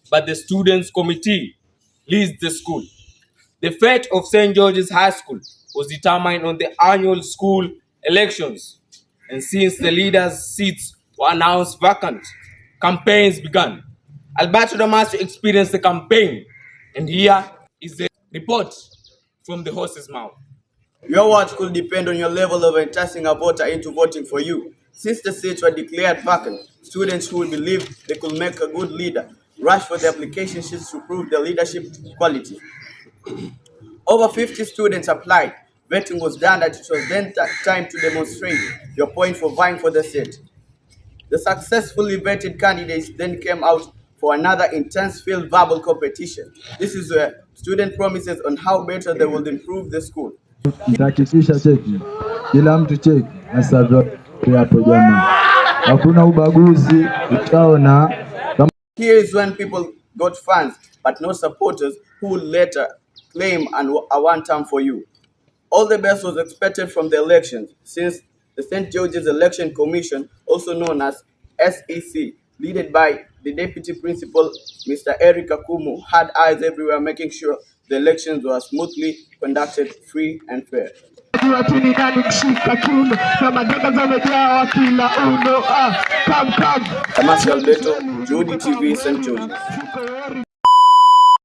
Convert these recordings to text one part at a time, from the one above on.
but the students' committee leads the school. The fate of St. George's High School was determined on the annual school elections, and since the leaders' seats were announced vacant, campaigns began. Alberto Damasio experienced the campaign, and here is the report from the horse's mouth. Your words could depend on your level of enticing a voter into voting for you. Since the seats were declared vacant, students who believed they could make a good leader rushed for the application sheets to prove their leadership quality. Over 50 students applied. Vetting was done and it was then time to demonstrate your point for vying for the seat. The successfully vetted candidates then came out for another intense field verbal competition. This is where student promises on how better they will improve the school. Nitahakikisha cheki kila mtu cheki na sababu hapo jamaa, hakuna ubaguzi, utaona kama. Here is when people got fans but no supporters who would later claim a one-term for you. All the best was expected from the elections, since the St. George's Election Commission, also known as SEC, led by the Deputy Principal, Mr. Eric Akumu, had eyes everywhere making sure the elections were smoothly conducted, free and fair. Damasio Alberto, Judy TV, St.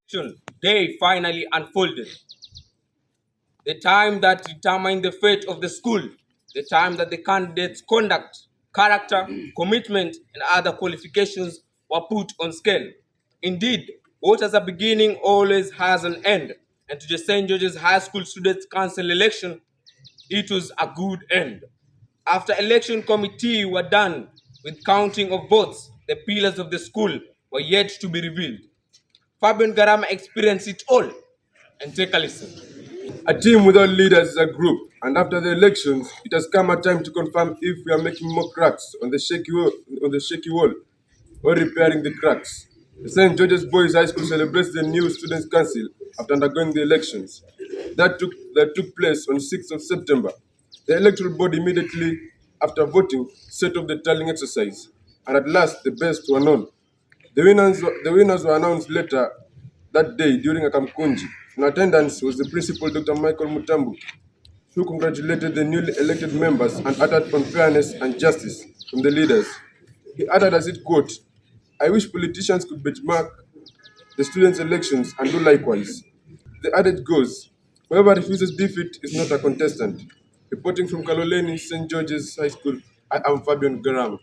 George's. Day finally unfolded. The time that determined the fate of the school, the time that the candidates' conduct, character, commitment, and other qualifications were put on scale. Indeed, what has a beginning always has an end, and to the St. George's High School Students' Council election, it was a good end. After election committee were done with counting of votes, the pillars of the school were yet to be revealed. Fabian Garama experienced it all, and take a listen. A team without leaders is a group, and after the elections, it has come a time to confirm if we are making more cracks on the shaky wall or repairing the cracks. The St. George's Boys High School celebrates the new Students' Council after undergoing the elections. That took place on 6th of September. The electoral board immediately after voting set off the tallying exercise, and at last the best were known. The winners were announced later that day during a kamkunji. In attendance was the principal, Dr. Michael Mutambu, who congratulated the newly elected members and uttered on fairness and justice from the leaders. He added as it quote, "I wish politicians could benchmark the students' elections and do likewise." The adage goes, "Whoever refuses defeat is not a contestant." Reporting from Kaloleni, St. George's High School, I am Fabian Garam.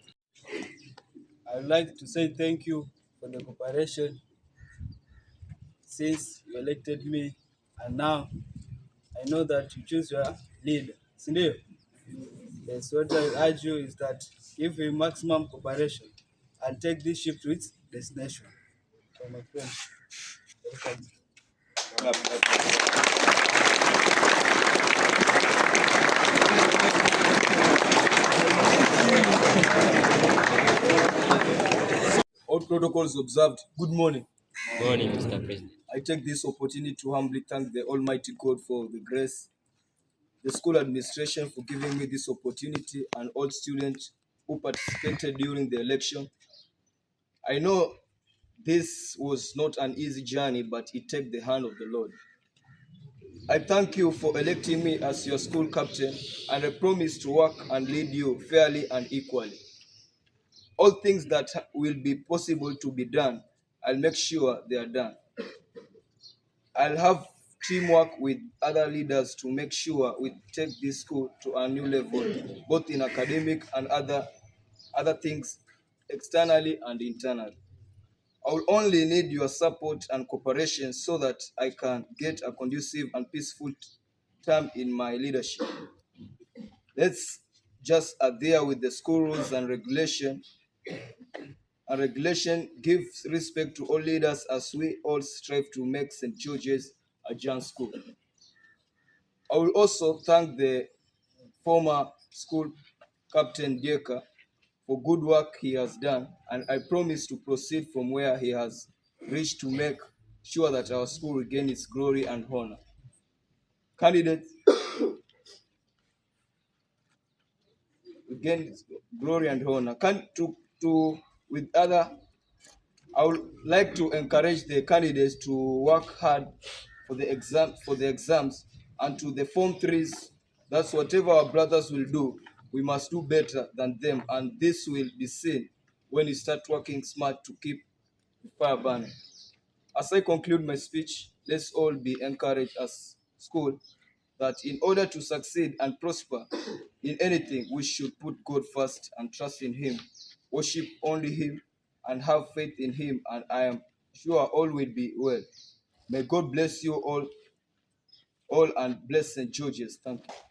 I would like to say thank you for the cooperation since you elected me, and now I know that you choose your leader. Sindio? Yes, what I urge you is that give me maximum cooperation and take this ship to its destination. So my friend, welcome. All protocols observed. Good morning. Morning, Mr. President. I take this opportunity to humbly thank the Almighty God for the grace, the school administration for giving me this opportunity, and all students who participated during the election. I know this was not an easy journey, but it took the hand of the Lord. I thank you for electing me as your school captain, and I promise to work and lead you fairly and equally. All things that will be possible to be done, I'll make sure they are done. I'll have teamwork with other leaders to make sure we take this school to a new level, both in academic and other things, externally and internally. I will only need your support and cooperation so that I can get a conducive and peaceful term in my leadership. Let's just adhere with the school rules and regulation. And regulation gives respect to all leaders as we all strive to make St. George's a giant school. I will also thank the former school captain Dieka for good work he has done, and I promise to proceed from where he has reached to make sure that our school regain its glory and honor. Candidates regain its glory and honor. With other I would like to encourage the candidates to work hard for the exams, and to the Form 3s. That's whatever our brothers will do, we must do better than them, and this will be seen when you start working smart to keep the fire burning. As I conclude my speech, let's all be encouraged as school that in order to succeed and prosper in anything, we should put God first and trust in Him, worship only Him, and have faith in Him, and I am sure all will be well. May God bless you all and bless St. George's. Thank you.